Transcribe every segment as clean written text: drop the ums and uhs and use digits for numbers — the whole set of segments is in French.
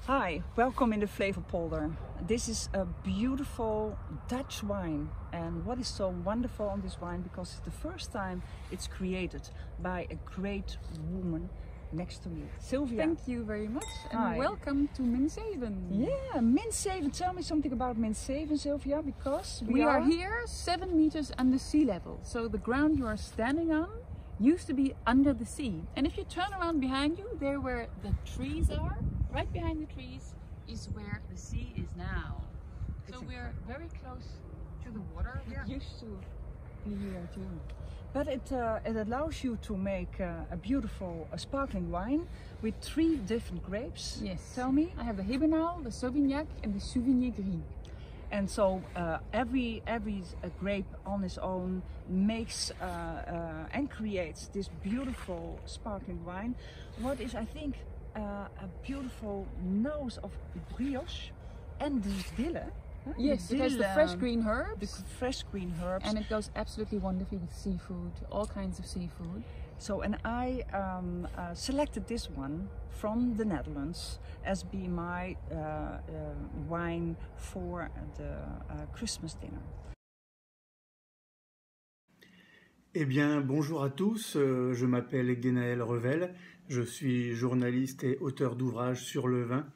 Hi, welcome in the Flavor Polder. This is a beautiful Dutch wine, and what is so wonderful on this wine, because it's the first time it's created by a great woman next to me, Sylvia. Thank you very much, and Hi. welcome to Minseven. Yeah, Minseven. Tell me something about Minseven, Sylvia, because We are here 7 meters under sea level, so the ground you are standing on used to be under the sea. And if you turn around behind you, there where the trees are, right behind the trees is where the sea is now. So we're very close to the water. Yeah. It used to be here too. But it allows you to make a beautiful sparkling wine with 3 different grapes. Yes. Tell me. I have the Hibernal, the Sauvignac and the Sauvigny Gris. And so every grape on its own makes and creates this beautiful sparkling wine. What is, I think, a beautiful nose of brioche and the dille. Yes, it has the fresh green herbs. The fresh green herbs. And it goes absolutely wonderfully with seafood, all kinds of seafood. So, and I selected this one from the Netherlands as being my wine for the Christmas dinner. Eh bien, bonjour à tous, je m'appelle Guénaël Revel, je suis journaliste et auteur d'ouvrages sur le vin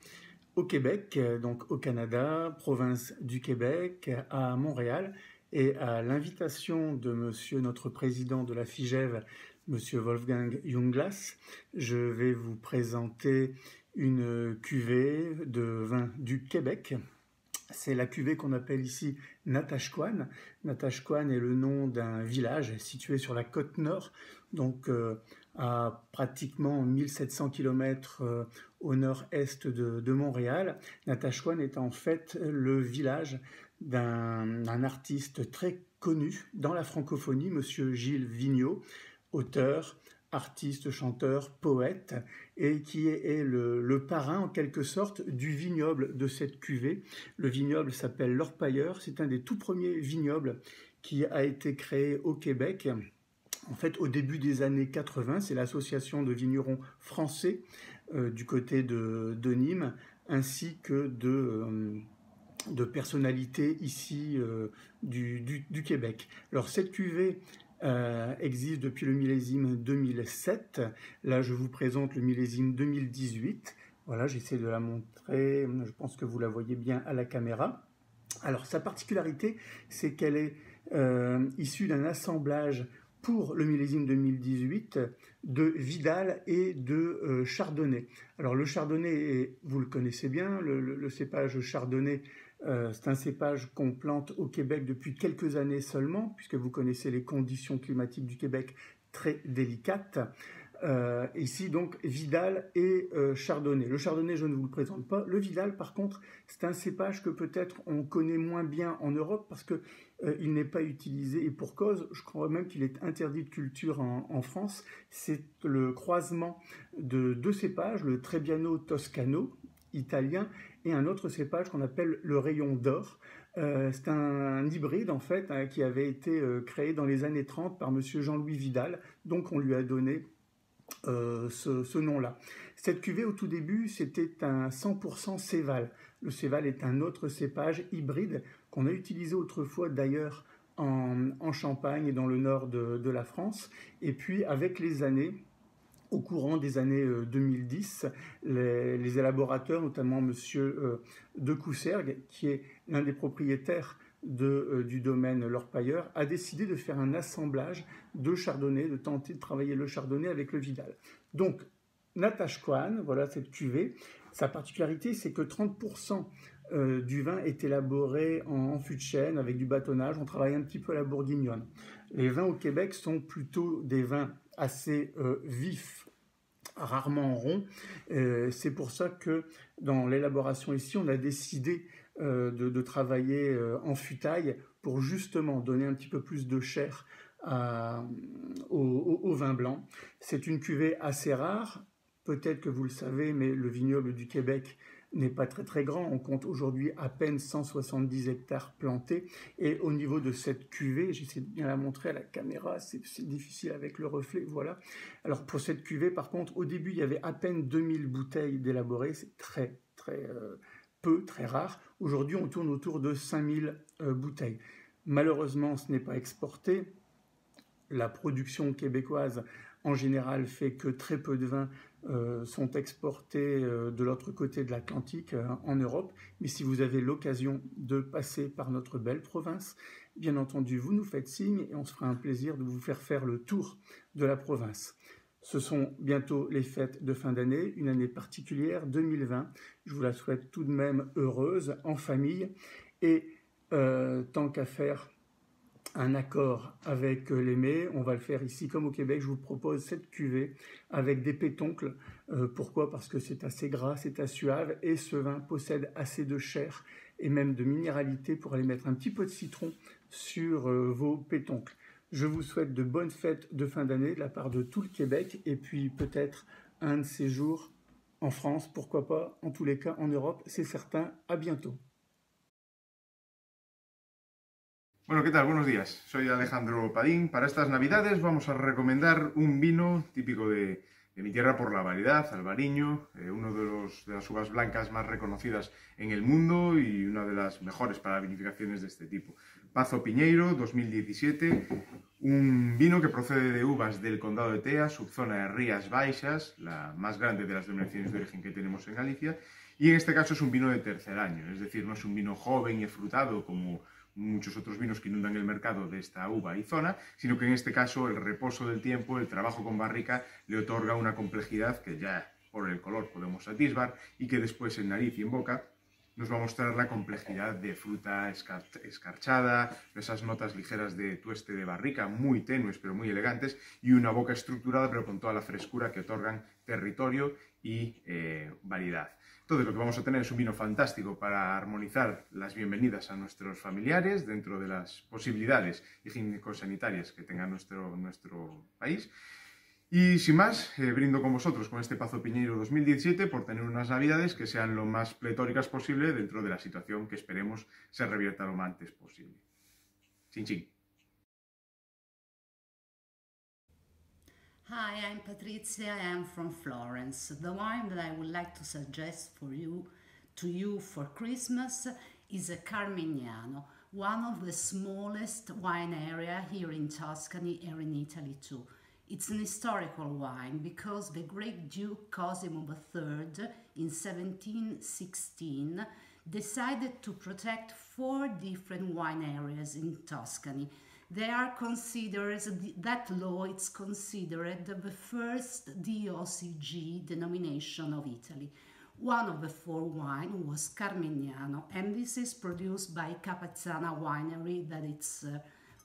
au Québec, donc au Canada, province du Québec, à Montréal, et à l'invitation de monsieur notre président de la FIGEV, monsieur Wolfgang Junglas, je vais vous présenter une cuvée de vin du Québec. C'est la cuvée qu'on appelle ici Natashquan. Natashquan est le nom d'un village situé sur la côte nord, donc à pratiquement 1700 km au nord-est de Montréal. Natashquan est en fait le village d'un artiste très connu dans la francophonie, monsieur Gilles Vigneault, auteur, artiste, chanteur, poète, et qui est le parrain en quelque sorte du vignoble de cette cuvée. Le vignoble s'appelle l'Orpailleur, c'est un des tout premiers vignobles qui a été créé au Québec. En fait, au début des années 80, c'est l'association de vignerons français du côté de Nîmes, ainsi que de personnalités ici du Québec. Alors cette cuvée existe depuis le millésime 2007. Là, je vous présente le millésime 2018. Voilà, j'essaie de la montrer. Je pense que vous la voyez bien à la caméra. Alors, sa particularité, c'est qu'elle est issue d'un assemblage pour le millésime 2018 de Vidal et de Chardonnay. Alors, le Chardonnay, vous le connaissez bien, le cépage Chardonnay, c'est un cépage qu'on plante au Québec depuis quelques années seulement, puisque vous connaissez les conditions climatiques du Québec très délicates. Ici donc Vidal et Chardonnay. Le Chardonnay, je ne vous le présente pas. Le Vidal, par contre, c'est un cépage que peut-être on connaît moins bien en Europe parce que il n'est pas utilisé, et pour cause, je crois même qu'il est interdit de culture en France. C'est le croisement de 2 cépages, le Trebbiano toscano italien et un autre cépage qu'on appelle le rayon d'or. C'est un hybride en fait qui avait été créé dans les années 30 par monsieur Jean-Louis Vidal, donc on lui a donné ce nom-là. Cette cuvée au tout début c'était un 100% Céval. Le Céval est un autre cépage hybride qu'on a utilisé autrefois d'ailleurs en Champagne et dans le nord de la France, et puis avec les années, au courant des années 2010, les élaborateurs, notamment monsieur de Coussergues, qui est l'un des propriétaires du domaine l'Orpailleur, a décidé de faire un assemblage de Chardonnay, de tenter de travailler le Chardonnay avec le Vidal. Donc, Natashquan, voilà cette cuvée. Sa particularité, c'est que 30% du vin est élaboré en fût de chêne avec du bâtonnage. On travaille un petit peu à la bourguignonne. Les vins au Québec sont plutôt des vins assez vifs, rarement ronds. C'est pour ça que dans l'élaboration ici, on a décidé de travailler en futaille pour justement donner un petit peu plus de chair au vin blanc. C'est une cuvée assez rare. Peut-être que vous le savez, mais le vignoble du Québec n'est pas très grand. On compte aujourd'hui à peine 170 hectares plantés. Et au niveau de cette cuvée, j'essaie de bien la montrer à la caméra, c'est difficile avec le reflet, voilà. Alors pour cette cuvée, par contre, au début, il y avait à peine 2000 bouteilles d'élaborées. C'est très très rare. Aujourd'hui, on tourne autour de 5000 bouteilles. Malheureusement, ce n'est pas exporté. La production québécoise, en général, fait que très peu de vins sont exportés de l'autre côté de l'Atlantique, en Europe. Mais si vous avez l'occasion de passer par notre belle province, bien entendu, vous nous faites signe et on se fera un plaisir de vous faire le tour de la province. Ce sont bientôt les fêtes de fin d'année, une année particulière, 2020. Je vous la souhaite tout de même heureuse, en famille. Et tant qu'à faire un accord avec l'aimé, on va le faire ici comme au Québec. Je vous propose cette cuvée avec des pétoncles. Pourquoi? Parce que c'est assez gras, c'est assez suave et ce vin possède assez de chair et même de minéralité pour aller mettre un petit peu de citron sur vos pétoncles. Je vous souhaite de bonnes fêtes de fin d'année de la part de tout le Québec et puis peut-être un de ces jours en France, pourquoi pas, en tous les cas en Europe, c'est certain. À bientôt. Bueno, ¿qué tal? Buenos días. Soy Alejandro Padín. Para estas Navidades vamos a recomendar un vino típico de mi tierra por la variedad, Albariño, uno de las uvas blancas más reconocidas en el mundo y una de las mejores para vinificaciones de este tipo. Pazo Piñeiro, 2017, un vino que procede de uvas del Condado de Tea, subzona de Rías Baixas, la más grande de las denominaciones de origen que tenemos en Galicia, y en este caso es un vino de tercer año, es decir, no es un vino joven y frutado como muchos otros vinos que inundan el mercado de esta uva y zona, sino que en este caso el reposo del tiempo, el trabajo con barrica, le otorga una complejidad que ya por el color podemos atisbar y que después en nariz y en boca nos va a mostrar la complejidad de fruta escarchada, esas notas ligeras de tueste de barrica, muy tenues pero muy elegantes, y una boca estructurada pero con toda la frescura que otorgan territorio y variedad. Entonces lo que vamos a tener es un vino fantástico para armonizar las bienvenidas a nuestros familiares dentro de las posibilidades higiénico-sanitarias que tenga nuestro país. Y sin más, brindo con vosotros con este Pazo Piñeiro 2017 por tener unas Navidades que sean lo más pletóricas posible dentro de la situación que esperemos se revierta lo más antes posible. Chin chin. Hi, I'm Patrizia. I am from Florence. The wine that I would like to suggest to you for Christmas is a Carmignano, one of the smallest wine area here in Tuscany and in Italy too. It's an historical wine because the great Duke Cosimo III in 1716 decided to protect 4 different wine areas in Tuscany. They are considered, that law is considered the first DOCG denomination of Italy. One of the 4 wines was Carmignano, and this is produced by Capezzana Winery, that it's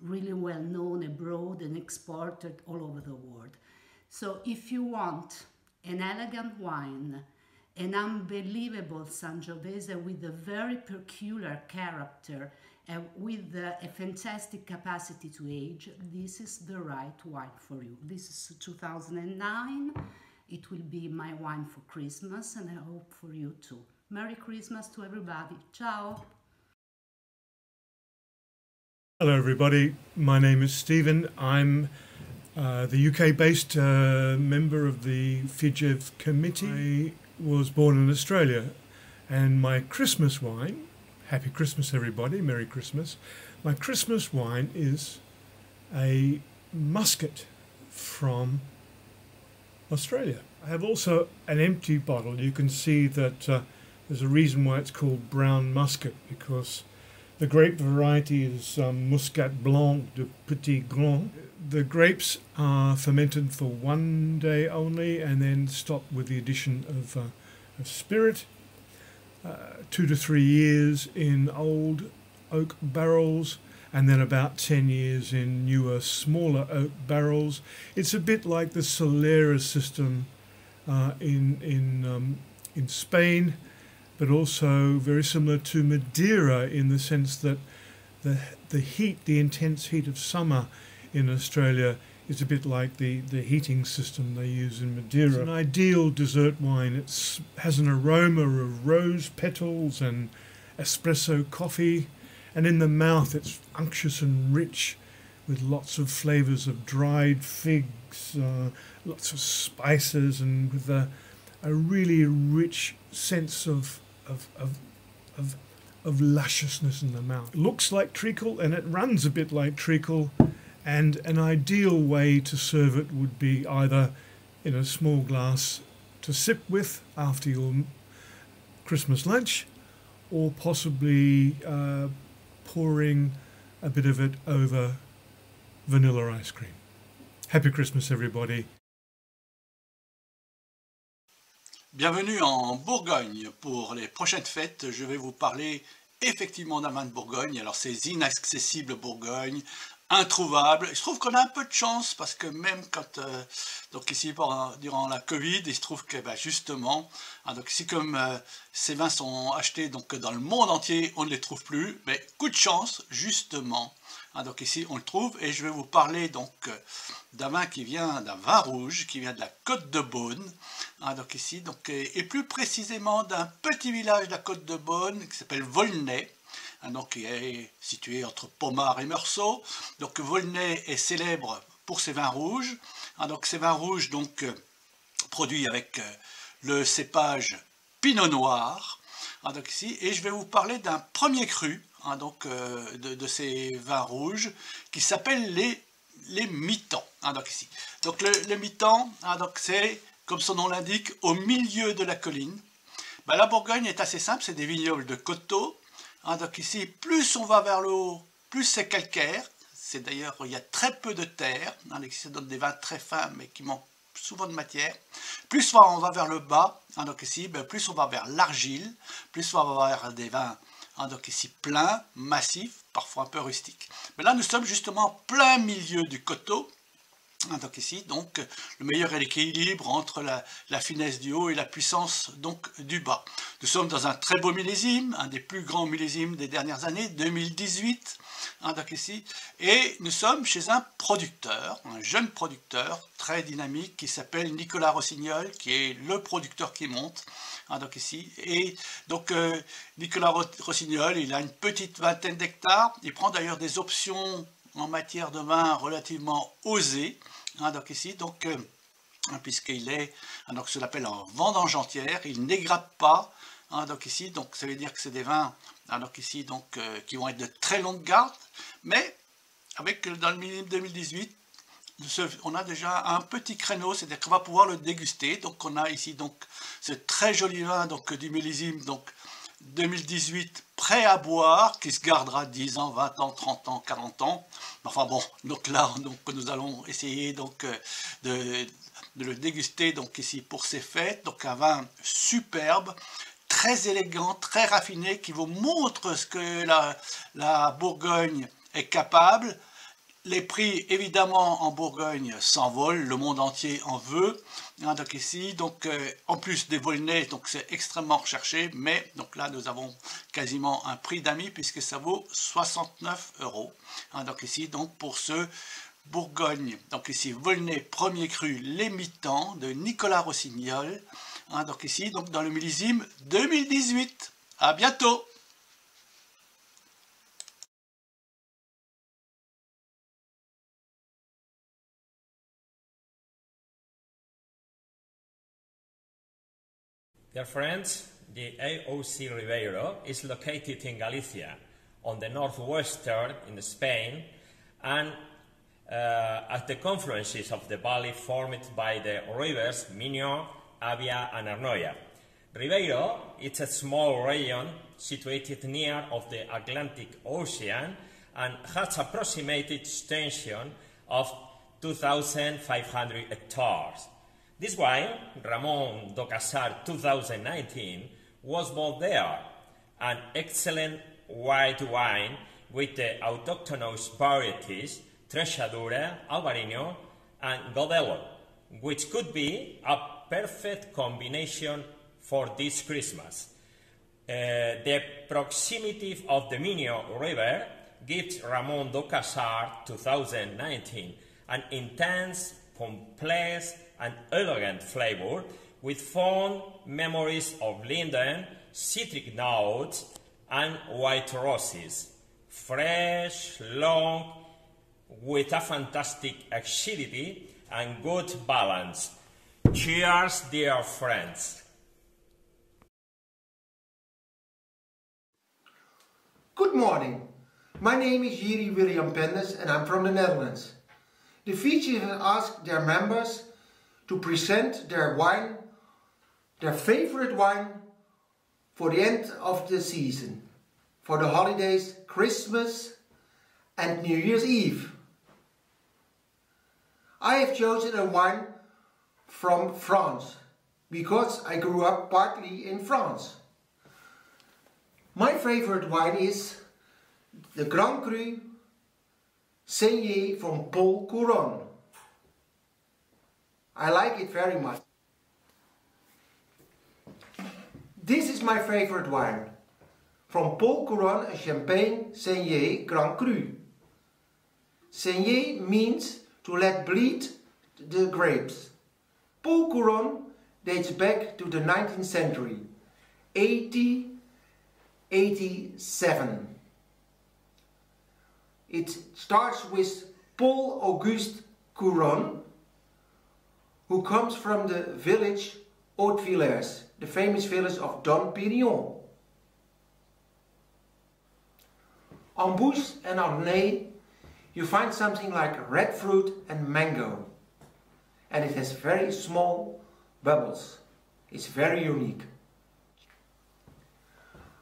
really well known abroad and exported all over the world. So if you want an elegant wine, an unbelievable Sangiovese with a very peculiar character, with a fantastic capacity to age, this is the right wine for you. This is 2009. It will be my wine for Christmas, and I hope for you too. Merry Christmas to everybody. Ciao. Hello everybody, my name is Stephen. I'm the UK-based member of the FIGEV committee. I was born in Australia, and my Christmas wine, Happy Christmas everybody, Merry Christmas. My Christmas wine is a muscat from Australia. I have also an empty bottle. You can see that there's a reason why it's called brown muscat, because the grape variety is Muscat Blanc de Petit Grand. The grapes are fermented for 1 day only and then stopped with the addition of spirit. 2 to 3 years in old oak barrels and then about 10 years in newer, smaller oak barrels. It's a bit like the Solera system in Spain, but also very similar to Madeira in the sense that the heat, the intense heat of summer in Australia is a bit like the heating system they use in Madeira. It's an ideal dessert wine. It has an aroma of rose petals and espresso coffee, and in the mouth it's unctuous and rich with lots of flavours of dried figs, lots of spices, and with a really rich sense of of lusciousness in the mouth. It looks like treacle and it runs a bit like treacle, and an ideal way to serve it would be either in a small glass to sip with after your Christmas lunch, or possibly pouring a bit of it over vanilla ice cream. Happy Christmas, everybody. Bienvenue en Bourgogne. Pour les prochaines fêtes, je vais vous parler effectivement d'un vin de Bourgogne. Alors ces inaccessibles Bourgogne, introuvables. Il se trouve qu'on a un peu de chance parce que même quand, donc ici durant la Covid, il se trouve que justement, donc ici comme ces vins sont achetés donc dans le monde entier, on ne les trouve plus. Mais coup de chance, justement. Donc ici on le trouve, et je vais vous parler donc d'un vin d'un vin rouge qui vient de la Côte de Beaune, donc ici, donc, et plus précisément d'un petit village de la Côte de Beaune qui s'appelle Volnay, donc qui est situé entre Pommard et Meursault. Donc Volnay est célèbre pour ses vins rouges, donc ces vins rouges donc produits avec le cépage Pinot Noir, donc ici, et je vais vous parler d'un premier cru. Donc de ces vins rouges qui s'appellent les mitans, donc ici. Donc le mitan, donc c'est, comme son nom l'indique, au milieu de la colline. La Bourgogne est assez simple, c'est des vignobles de coteaux, donc ici, plus on va vers le haut, plus c'est calcaire. C'est d'ailleurs, il y a très peu de terre, ici ça donne des vins très fins mais qui manquent souvent de matière. Plus on va vers le bas, donc ici, plus on va vers l'argile, plus on va vers des vins donc ici plein, massif, parfois un peu rustique. Mais là nous sommes justement en plein milieu du coteau, donc ici donc le meilleur équilibre entre la finesse du haut et la puissance donc du bas. Nous sommes dans un très beau millésime, un des plus grands millésimes des dernières années, 2018, donc ici, et nous sommes chez un producteur, un jeune producteur très dynamique qui s'appelle Nicolas Rossignol, qui est le producteur qui monte, donc ici, et donc Nicolas Rossignol, il a une petite vingtaine d'hectares, il prend d'ailleurs des options en matière de vin relativement osées, donc ici, donc puisqu'il est, donc ce qu'on appelle en vendange entière, il n'égrappe pas, donc ici, donc ça veut dire que c'est des vins, donc ici, donc qui vont être de très longue garde, mais avec dans le millésime 2018, on a déjà un petit créneau, c'est-à-dire qu'on va pouvoir le déguster. Donc on a ici donc ce très joli vin donc du millésime donc 2018 prêt à boire, qui se gardera 10 ans, 20 ans, 30 ans, 40 ans. Enfin bon, donc là donc nous allons essayer donc de le déguster donc ici pour ces fêtes. Donc un vin superbe, très élégant, très raffiné, qui vous montre ce que la Bourgogne est capable. Les prix, évidemment, en Bourgogne s'envolent, le monde entier en veut. Donc ici, donc, en plus des Volnay, donc c'est extrêmement recherché, mais donc là, nous avons quasiment un prix d'amis puisque ça vaut 69 €. Donc ici, donc pour ce Bourgogne, donc ici, Volnay premier cru, les mitans de Nicolas Rossignol. Donc ici, donc dans le millésime 2018. À bientôt! Dear friends, the AOC Ribeiro is located in Galicia, on the northwestern in Spain, and at the confluences of the valley formed by the rivers Miño, Avia and Arnoia. Ribeiro is a small region situated near of the Atlantic Ocean and has approximated extension of 2,500 hectares. This wine, Ramon do Casar 2019, was bought there, an excellent white wine with the autochthonous varieties Trechadura, Albarino, and Godello, which could be a perfect combination for this Christmas. The proximity of the Miño River gives Ramon do Casar 2019 an intense, complex, and elegant flavor with fond memories of linden, citric notes, and white roses. Fresh, long, with a fantastic acidity and good balance. Cheers, dear friends! Good morning. My name is Jiri William Penders and I'm from the Netherlands. The Fiji has asked their members to present their wine, their favorite wine, for the end of the season, for the holidays, Christmas and New Year's Eve. I have chosen a wine from France, because I grew up partly in France. My favorite wine is the Grand Cru Saignée from Paul Couronne. I like it very much. This is my favorite wine. From Paul Couronne, a Champagne Saignée Grand Cru. Saignée means to let bleed the grapes. Paul Couronne dates back to the 19th century, 1887. It starts with Paul Auguste Couronne, who comes from the village Haute-Villers, the famous village of Dom Pérignon. On Bouche and on Nez, you find something like red fruit and mango. And it has very small bubbles. It's very unique.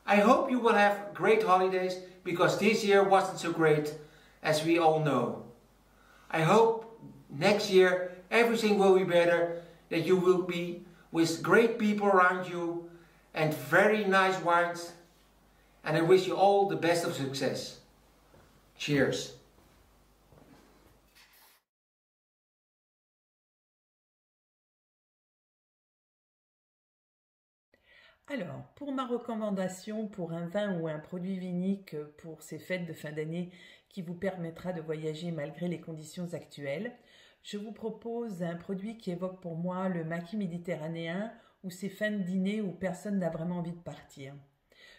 I hope you will have great holidays, because this year wasn't so great, as we all know. I hope next year everything will be better, that you will be with great people around you and very nice wines, and I wish you all the best of success. Cheers. Alors, pour ma recommandation pour un vin ou un produit vinique pour ces fêtes de fin d'année qui vous permettra de voyager malgré les conditions actuelles, je vous propose un produit qui évoque pour moi le maquis méditerranéen ou ces fins de dîner où personne n'a vraiment envie de partir.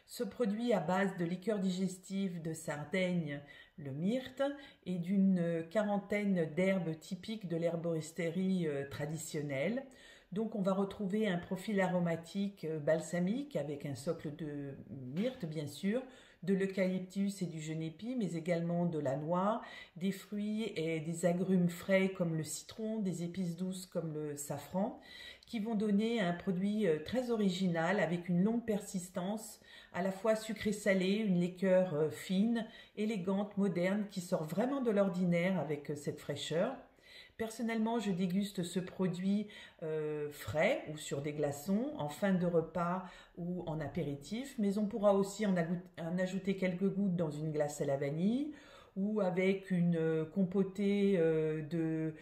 Ce produit à base de liqueur digestive de Sardaigne, le myrte, et d'une quarantaine d'herbes typiques de l'herboristerie traditionnelle. Donc on va retrouver un profil aromatique balsamique avec un socle de myrte bien sûr, de l'eucalyptus et du genépi, mais également de la noix, des fruits et des agrumes frais comme le citron, des épices douces comme le safran, qui vont donner un produit très original avec une longue persistance, à la fois sucré-salé, une liqueur fine, élégante, moderne, qui sort vraiment de l'ordinaire avec cette fraîcheur. Personnellement, je déguste ce produit frais ou sur des glaçons, en fin de repas ou en apéritif, mais on pourra aussi en ajouter quelques gouttes dans une glace à la vanille ou avec une compotée de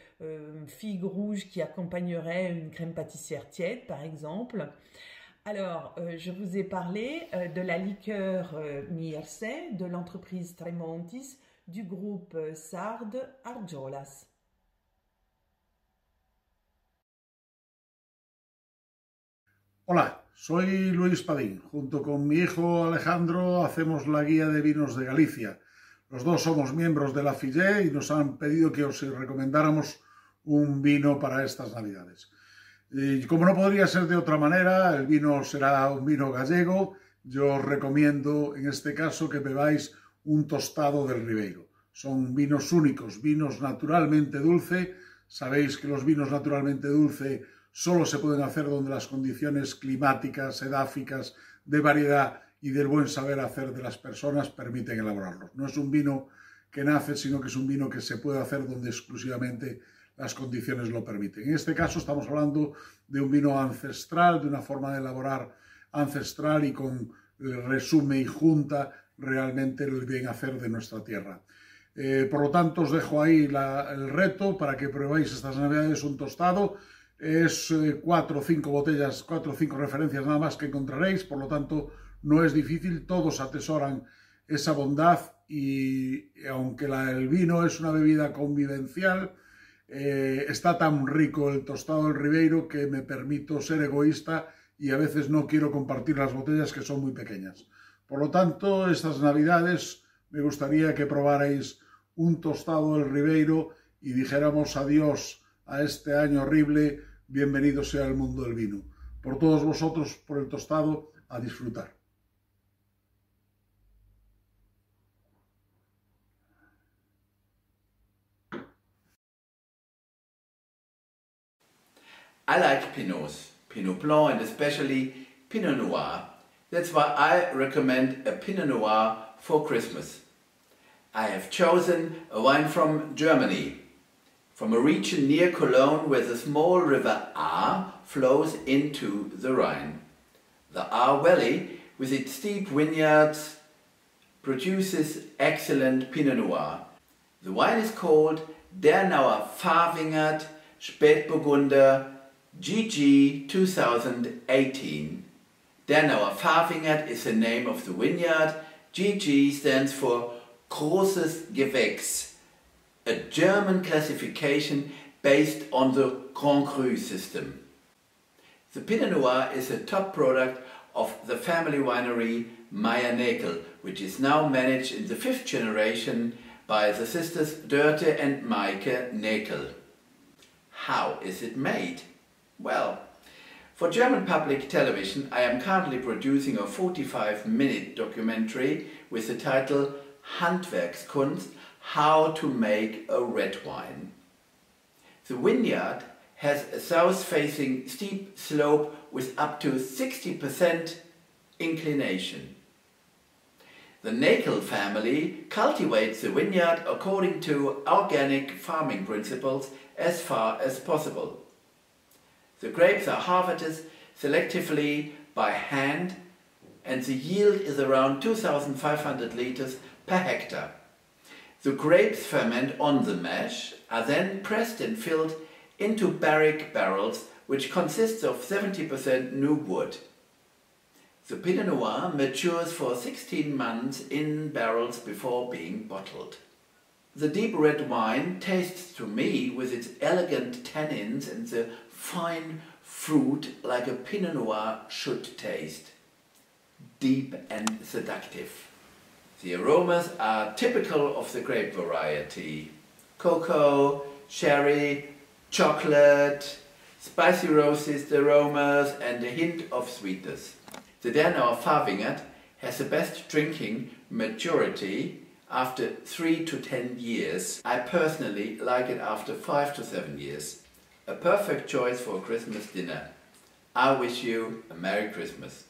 figues rouges qui accompagnerait une crème pâtissière tiède, par exemple. Alors, je vous ai parlé de la liqueur Mierce de l'entreprise Tremontis du groupe Sarde Arjolas. Hola, soy Luis Padín. Junto con mi hijo Alejandro hacemos la guía de vinos de Galicia. Los dos somos miembros de la FIGE y nos han pedido que os recomendáramos un vino para estas Navidades. Y como no podría ser de otra manera, el vino será un vino gallego. Yo os recomiendo en este caso que bebáis un tostado del Ribeiro. Son vinos únicos, vinos naturalmente dulce. Sabéis que los vinos naturalmente dulce solo se pueden hacer donde las condiciones climáticas, edáficas, de variedad y del buen saber hacer de las personas permiten elaborarlos. No es un vino que nace, sino que es un vino que se puede hacer donde exclusivamente las condiciones lo permiten. En este caso estamos hablando de un vino ancestral, de una forma de elaborar ancestral y con resume y junta realmente el bien hacer de nuestra tierra. Por lo tanto, os dejo ahí el reto para que probéis estas Navidades un tostado. Es 4 o 5 botellas, 4 o 5 referencias nada más que encontraréis, por lo tanto no es difícil, todos atesoran esa bondad y aunque el vino es una bebida convivencial, está tan rico el tostado del Ribeiro que me permito ser egoísta y a veces no quiero compartir las botellas que son muy pequeñas. Por lo tanto, estas Navidades me gustaría que probarais un tostado del Ribeiro y dijéramos adiós a este año horrible, bienvenido sea el mundo del vino. Por todos vosotros, por el tostado, a disfrutar. I like Pinots, Pinot Blanc and especially Pinot Noir. That's why I recommend a Pinot Noir for Christmas. I have chosen a wine from Germany, from a region near Cologne where the small river Ahr flows into the Rhine. The Ahr Valley, with its steep vineyards, produces excellent Pinot Noir. The wine is called Dernauer Pfarrwingert Spätburgunder GG 2018. Dernauer Pfarrwingert is the name of the vineyard. GG stands for Großes Gewächs, a German classification based on the Grand Cru system. The Pinot Noir is a top product of the family winery Meier-Näkel, which is now managed in the 5th generation by the sisters Dörte and Maike Näkel. How is it made? Well, for German public television I am currently producing a 45-minute documentary with the title Handwerkskunst, How to Make a Red Wine. The vineyard has a south-facing steep slope with up to 60% inclination. The Näkel family cultivates the vineyard according to organic farming principles as far as possible. The grapes are harvested selectively by hand and the yield is around 2,500 liters per hectare. The grapes ferment on the mash, are then pressed and filled into barrique barrels which consists of 70% new wood. The Pinot Noir matures for 16 months in barrels before being bottled. The deep red wine tastes to me with its elegant tannins and the fine fruit like a Pinot Noir should taste. Deep and seductive. The aromas are typical of the grape variety. Cocoa, sherry, chocolate, spicy roasted aromas and a hint of sweetness. The Dernauer Pfarrwingert has the best drinking maturity after 3 to 10 years. I personally like it after 5 to 7 years. A perfect choice for a Christmas dinner. I wish you a Merry Christmas.